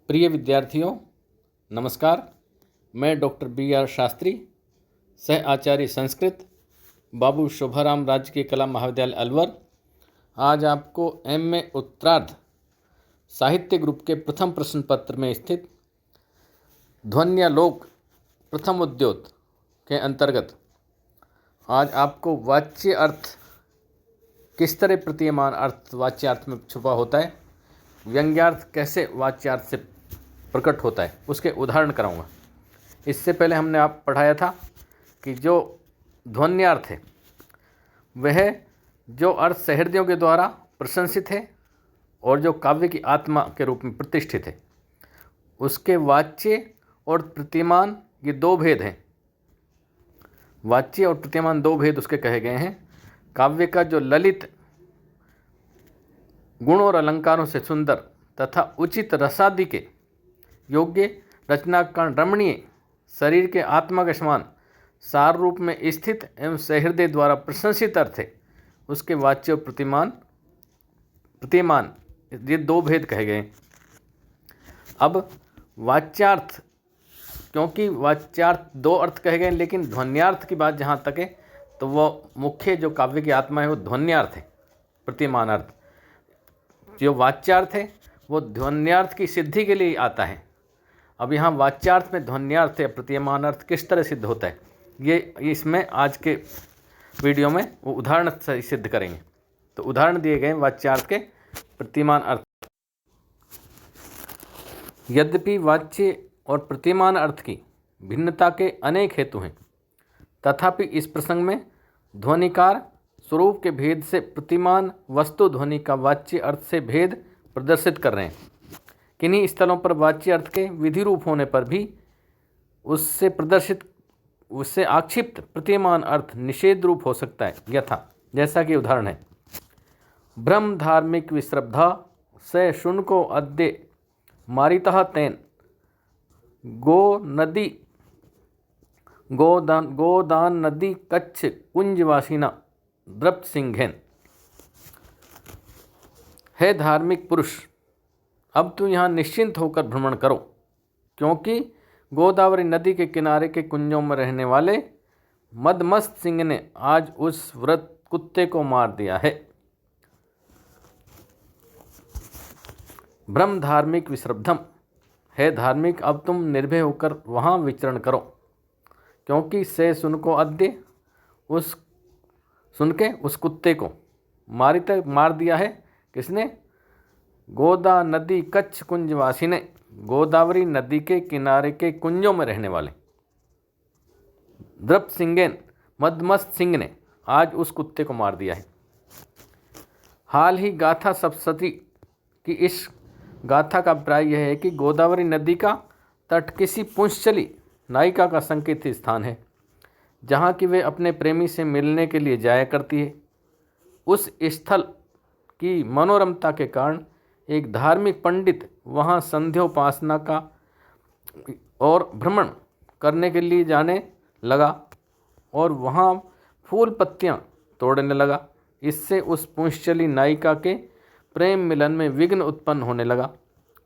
प्रिय विद्यार्थियों, नमस्कार। मैं डॉक्टर B.R. शास्त्री, सह आचार्य संस्कृत, बाबू शोभाराम राजकीय कला महाविद्यालय अलवर, आज आपको M.A. उत्तरार्ध साहित्य ग्रुप के प्रथम प्रश्न पत्र में स्थित ध्वन्यालोक प्रथम उद्योत के अंतर्गत आज आपको वाच्य अर्थ किस तरह प्रतीयमान अर्थ वाच्यार्थ में छुपा होता है, व्यंग्यार्थ कैसे वाच्यार्थ से प्रकट होता है, उसके उदाहरण कराऊंगा। इससे पहले हमने आप पढ़ाया था कि जो ध्वन्यार्थ है वह जो अर्थ सहृदयों के द्वारा प्रशंसित है और जो काव्य की आत्मा के रूप में प्रतिष्ठित है, उसके वाच्य और प्रतिमान ये दो भेद हैं। वाच्य और प्रतिमान दो भेद उसके कहे गए हैं। काव्य का जो ललित गुण और अलंकारों से सुंदर तथा उचित रसादि के योग्य रचनाकार रमणीय शरीर के आत्मा के समान सार रूप में स्थित एवं सहृदय द्वारा प्रशंसित अर्थ है, उसके वाच्य और प्रतिमान ये दो भेद कहे गए। अब वाच्यार्थ, क्योंकि वाच्यार्थ दो अर्थ कहे गए, लेकिन ध्वन्यार्थ की बात जहाँ तक है तो वह मुख्य जो काव्य की आत्मा है वो ध्वन्यार्थ है। प्रतिमान अर्थ जो वाच्यार्थ है वो ध्वन्यार्थ की सिद्धि के लिए आता है। अब यहाँ वाच्यार्थ में ध्वन्यार्थ या प्रतिमान अर्थ किस तरह सिद्ध होता है, ये इसमें आज के वीडियो में वो उदाहरण से सिद्ध करेंगे। तो उदाहरण दिए गए वाच्यार्थ के प्रतिमान अर्थ। यद्यपि वाच्य और प्रतिमान अर्थ की भिन्नता के अनेक हेतु हैं, तथापि इस प्रसंग में ध्वनिकार स्वरूप के भेद से प्रतिमान वस्तु ध्वनि का वाच्य अर्थ से भेद प्रदर्शित कर रहे हैं। किन्हीं स्थलों पर वाच्य अर्थ के विधि रूप होने पर भी उससे आक्षिप्त प्रतिमान अर्थ निषेध रूप हो सकता है, यथा जैसा कि उदाहरण है, ब्रह्म धार्मिक विश्रब्धा से शुनको अद्य मारितः तेन गोदान नदी कच्छ कुंजवासिना द्रप्त सिंघेन। हे धार्मिक पुरुष, अब तू यहाँ निश्चिंत होकर भ्रमण करो, क्योंकि गोदावरी नदी के किनारे के कुंजों में रहने वाले मदमस्त सिंह ने आज उस व्रत कुत्ते को मार दिया है। ब्रह्म धार्मिक विश्रब्धम, है धार्मिक, अब तुम निर्भय होकर वहाँ विचरण करो, क्योंकि से सुनको अद्य सुनके उस कुत्ते को मार दिया है। किसने? गोदा नदी कच्छ कुंजवासी ने, गोदावरी नदी के किनारे के कुंजों में रहने वाले द्रप्त सिंगेन मदमस्त सिंह ने आज उस कुत्ते को मार दिया है। हाल ही गाथा सप्तशती की इस गाथा का अभिप्राय यह है कि गोदावरी नदी का तट किसी पुंसचली नायिका का संकेत स्थान है, जहाँ की वे अपने प्रेमी से मिलने के लिए जाया करती है। उस स्थल की मनोरमता के कारण एक धार्मिक पंडित वहाँ संध्योपासना का और भ्रमण करने के लिए जाने लगा और वहाँ फूल पत्तियाँ तोड़ने लगा। इससे उस पुंसचली नायिका के प्रेम मिलन में विघ्न उत्पन्न होने लगा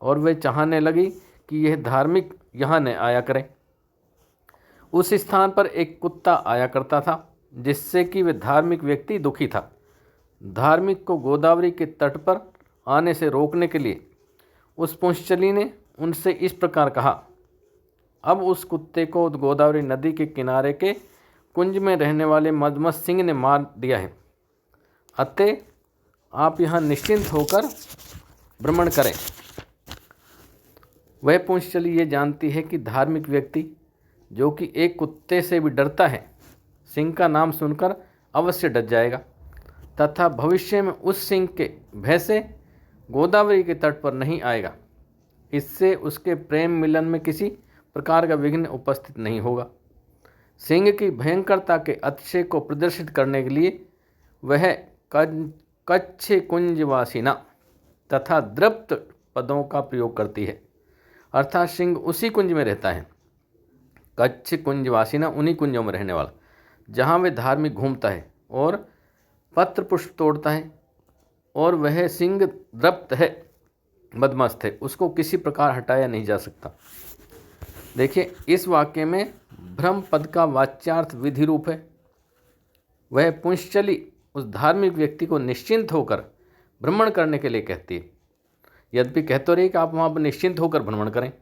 और वे चाहने लगी कि यह धार्मिक यहाँ न आया करे। उस स्थान पर एक कुत्ता आया करता था, जिससे कि वह धार्मिक व्यक्ति दुखी था। धार्मिक को गोदावरी के तट पर आने से रोकने के लिए उस पुंसचली ने उनसे इस प्रकार कहा। अब उस कुत्ते को गोदावरी नदी के किनारे के कुंज में रहने वाले मदमस्त सिंह ने मार दिया है, अतः आप यहाँ निश्चिंत होकर भ्रमण करें। वह पुंसचली ये जानती है कि धार्मिक व्यक्ति जो कि एक कुत्ते से भी डरता है, सिंह का नाम सुनकर अवश्य डर जाएगा तथा भविष्य में उस सिंह के भय से गोदावरी के तट पर नहीं आएगा। इससे उसके प्रेम मिलन में किसी प्रकार का विघ्न उपस्थित नहीं होगा। सिंह की भयंकरता के अतिशय को प्रदर्शित करने के लिए वह कच्छ कुंजवासिना तथा द्रप्त पदों का प्रयोग करती है, अर्थात सिंह उसी कुंज में रहता है। कच्छ कुंजवासिना उन्हीं कुंजों में रहने वाला, जहाँ वे धार्मिक घूमता है और पत्र पुष्प तोड़ता है, और वह सिंह द्रप्त है मदमस्त है, उसको किसी प्रकार हटाया नहीं जा सकता। देखिए, इस वाक्य में भ्रम पद का वाच्यार्थ विधि रूप है। वह पुंश्चली उस धार्मिक व्यक्ति को निश्चिंत होकर भ्रमण करने के लिए कहती है। यद्यपि कह तो रही कि आप वहाँ पर निश्चिंत होकर भ्रमण करें,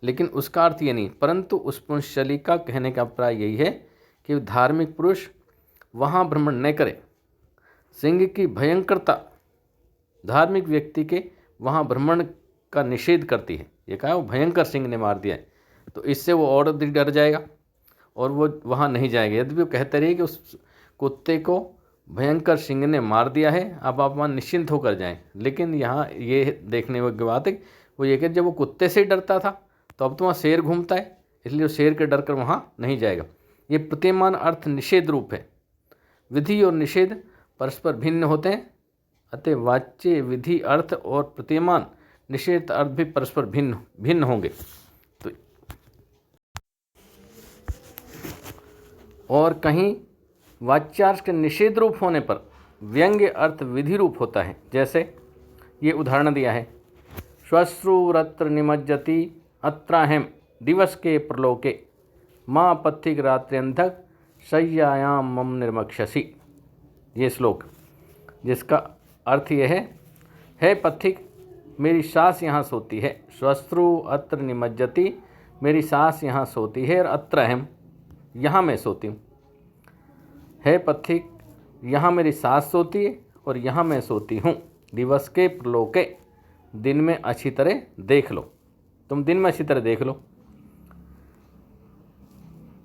लेकिन उसका अर्थ ये नहीं। परंतु उस पुंश्चली का कहने का अभिप्राय यही है कि धार्मिक पुरुष वहाँ भ्रमण न करे। सिंह की भयंकरता धार्मिक व्यक्ति के वहाँ भ्रमण का निषेध करती है। ये कहा वो भयंकर सिंह ने मार दिया है, तो इससे वो और अधिक डर जाएगा और वो वहाँ नहीं जाएगा। यद्यपि वो कहते रहे कि उस कुत्ते को भयंकर सिंह ने मार दिया है, अब आप वहाँ निश्चिंत होकर जाएं। लेकिन यहाँ ये देखने योग्य बात है वो ये कि जब वो कुत्ते से डरता था तो अब तो वहाँ शेर घूमता है, इसलिए वो शेर के डर कर वहाँ नहीं जाएगा। ये प्रतिमान अर्थ निषेध रूप है। विधि और निषेध परस्पर भिन्न होते हैं, अतः वाच्य विधि अर्थ और प्रतिमान निषेध अर्थ भी परस्पर भिन्न होंगे। तो और कहीं वाच्यार्थ के निषेध रूप होने पर व्यंग्य अर्थ विधि रूप होता है। जैसे ये उदाहरण दिया है, श्वश्रुरत्र निमज्जति अत्राहम दिवस के प्रलोके माँ पथिक रात्र्यंधक शय्यायाम मम निर्मक्षसी। ये श्लोक जिसका अर्थ यह है पथिक मेरी सास यहाँ सोती है, श्वश्रु अत्र निमज्जति मेरी सास यहाँ सोती है, और अत्राहम यहाँ मैं सोती हूँ। है पथिक यहाँ मेरी सास सोती है और यहाँ मैं सोती हूँ। दिवस के प्रलोके दिन में अच्छी तरह देख लो, तुम दिन में अच्छी तरह देख लो।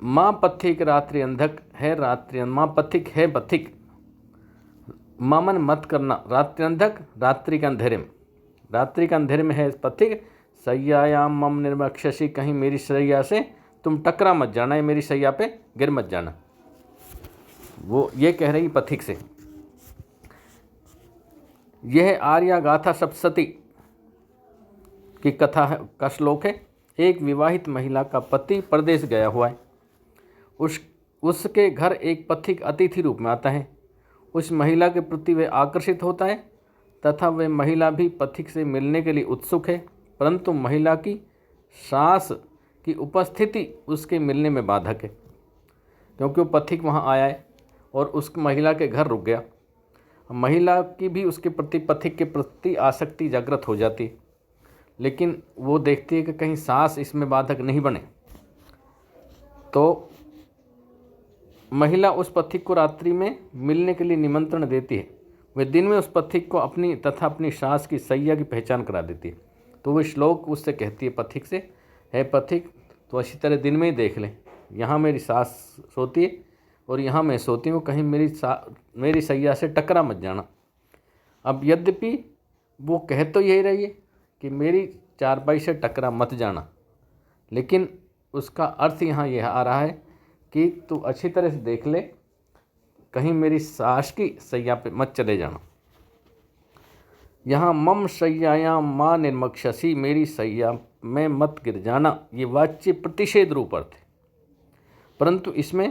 माँ पथिक रात्रि अंधक है, रात्रि माँ पथिक है पथिक, मामन मत करना, रात्रि अंधक रात्रि के अंधेरे में, रात्रि के अंधेरे में है पथिक। सय्यायाम मम निर्मक्षसी कहीं मेरी सैया से तुम टकरा मत जाना, है मेरी सैया पे गिर मत जाना। वो ये कह रही पथिक से। यह आर्या गाथा सप्तशती की कथा का श्लोक है। एक विवाहित महिला का पति परदेश गया हुआ है, उसके घर एक पथिक अतिथि रूप में आता है। उस महिला के प्रति वह आकर्षित होता है तथा वह महिला भी पथिक से मिलने के लिए उत्सुक है, परंतु महिला की सास की उपस्थिति उसके मिलने में बाधक है, क्योंकि वो पथिक वहाँ आया है और उस महिला के घर रुक गया। महिला की भी उसके प्रति पथिक के प्रति आसक्ति जागृत हो जाती है, लेकिन वो देखती है कि कहीं सास इसमें बाधक नहीं बने। तो महिला उस पथिक को रात्रि में मिलने के लिए निमंत्रण देती है। वह दिन में उस पथिक को अपनी तथा अपनी सास की सैया की पहचान करा देती है। तो वह श्लोक उससे कहती है पथिक से, है पथिक तो अच्छी तरह दिन में ही देख लें, यहाँ मेरी सास सोती है और यहाँ मैं सोती हूँ, कहीं मेरी सैया से टकरा मत जाना। अब यद्यपि वो कह तो यही रही है कि मेरी चारपाई से टकरा मत जाना, लेकिन उसका अर्थ यहाँ यह आ रहा है कि तू अच्छी तरह से देख ले, कहीं मेरी सास की सैया पे मत चले जाना। यहाँ मम शय्यायाम माँ निर्मक्षसी मेरी सैया में मत गिर जाना, ये वाच्य प्रतिषेध रूप अर्थ है, परंतु इसमें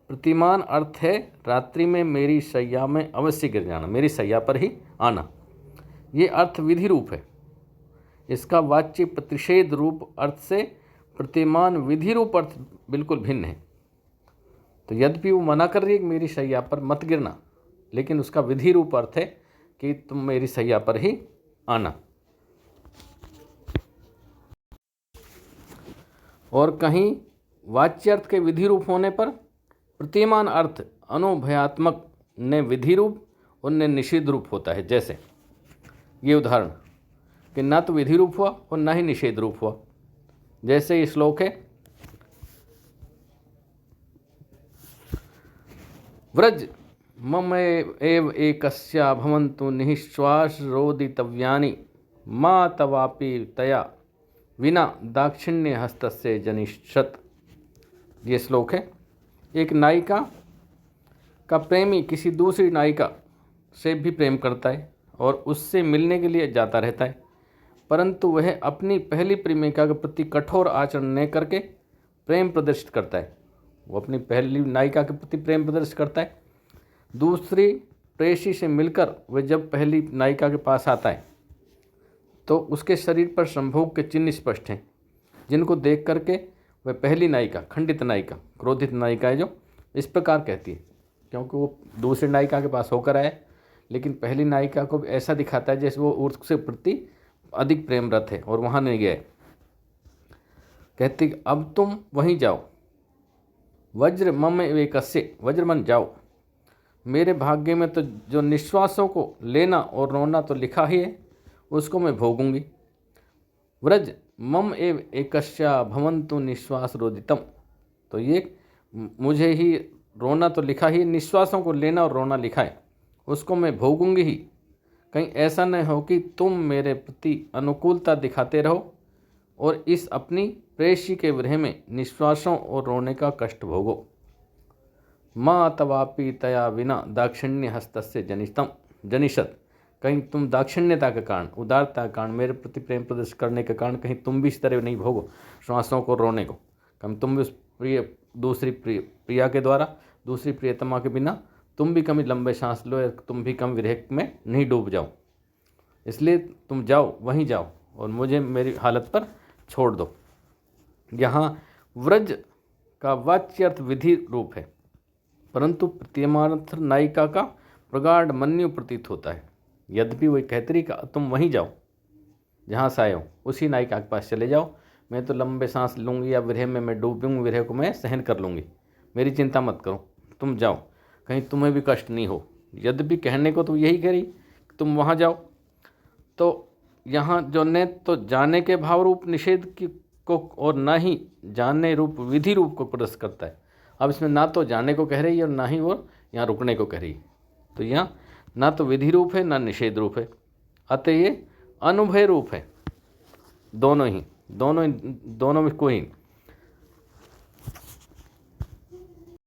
प्रतिमान अर्थ है रात्रि में मेरी सैया में अवश्य गिर जाना, मेरी सैया पर ही आना। ये अर्थ विधि रूप है। इसका वाच्य प्रतिषेध रूप अर्थ से प्रतिमान विधि रूप अर्थ बिल्कुल भिन्न है। तो यद्यपि वो मना कर रही है कि मेरी सैया पर मत गिरना, लेकिन उसका विधि रूप अर्थ है कि तुम मेरी सैया पर ही आना। और कहीं वाच्यार्थ के विधि रूप होने पर प्रतिमान अर्थ अनुभयात्मक ने विधि रूप और ने निषेध रूप होता है। जैसे ये उदाहरण कि न तो विधि रूप हुआ और न ही निषेध रूप हुआ। जैसे ये श्लोक है, व्रज मम एव एकस्या भवन्तु निःश्वास रोदितव्यानि मा तवापि तया विना दाक्षिण्य हस्तस्य जनिष्यत। ये श्लोक है। एक नायिका का प्रेमी किसी दूसरी नायिका से भी प्रेम करता है और उससे मिलने के लिए जाता रहता है, परंतु वह अपनी पहली प्रेमिका के प्रति कठोर आचरण न करके प्रेम प्रदर्शित करता है। वो अपनी पहली नायिका के प्रति प्रेम प्रदर्शित करता है। दूसरी प्रेयसी से मिलकर वह जब पहली नायिका के पास आता है तो उसके शरीर पर संभोग के चिन्ह स्पष्ट हैं, जिनको देख करके वह पहली नायिका, खंडित नायिका, क्रोधित नायिका है जो इस प्रकार कहती है, क्योंकि वो दूसरी नायिका के पास होकर आए, लेकिन पहली नायिका को ऐसा दिखाता है जैसे वो उसके प्रति अधिक प्रेमरत है और वहाँ नहीं गए। कहती अब तुम वहीं जाओ, वज्र मम एकस्य, वज्रमन जाओ, मेरे भाग्य में तो जो निश्वासों को लेना और रोना तो लिखा ही है, उसको मैं भोगूंगी। व्रज मम एव एकस्या भवन्तु निश्वास रोदितम, तो ये मुझे ही रोना तो लिखा ही, निश्वासों को लेना और रोना लिखा है, उसको मैं भोगूंगी ही। कहीं ऐसा न हो कि तुम मेरे प्रति अनुकूलता दिखाते रहो और इस अपनी प्रेयसी के विरह में निश्वासों और रोने का कष्ट भोगो। माँ तवापि तया विना दाक्षिण्य हस्तस्य जनिषत, कहीं तुम दाक्षिण्यता के कारण, उदारता के कारण, मेरे प्रति प्रेम प्रदर्शित करने के कारण कहीं तुम भी इस तरह नहीं भोगो श्वासों को, रोने को। कहीं तुम भी उस दूसरी प्रिया के द्वारा, दूसरी प्रियतमा के बिना तुम भी कभी लंबे सांस लो या तुम भी कभी विरह में नहीं डूब जाओ। इसलिए तुम जाओ, वहीं जाओ और मुझे मेरी हालत पर छोड़ दो। यहाँ व्रज का वाच्यर्थ विधि रूप है, परंतु प्रतीयमानार्थ नायिका का प्रगाढ़ मन्यु प्रतीत होता है। यद्यपि वही कहती का तुम वहीं जाओ जहाँ से आए हो, उसी नायिका के पास चले जाओ, मैं तो लंबे सांस लूँगी या विरह में मैं डूबूंगी, विरह को मैं सहन कर लूँगी, मेरी चिंता मत करो, तुम जाओ, कहीं तुम्हें भी कष्ट नहीं हो। यद्यपि कहने को तो यही करी तुम वहाँ जाओ, तो यहाँ जो ने तो जाने के भाव रूप निषेध की को और ना ही जानने रूप विधि रूप को प्रदर्शित करता है। अब इसमें ना तो जाने को कह रही है और ना ही वो यहाँ रुकने को कह रही है, तो यहाँ ना तो विधि रूप है ना निषेध रूप है, अतः ये अनुभय रूप है, दोनों में कोई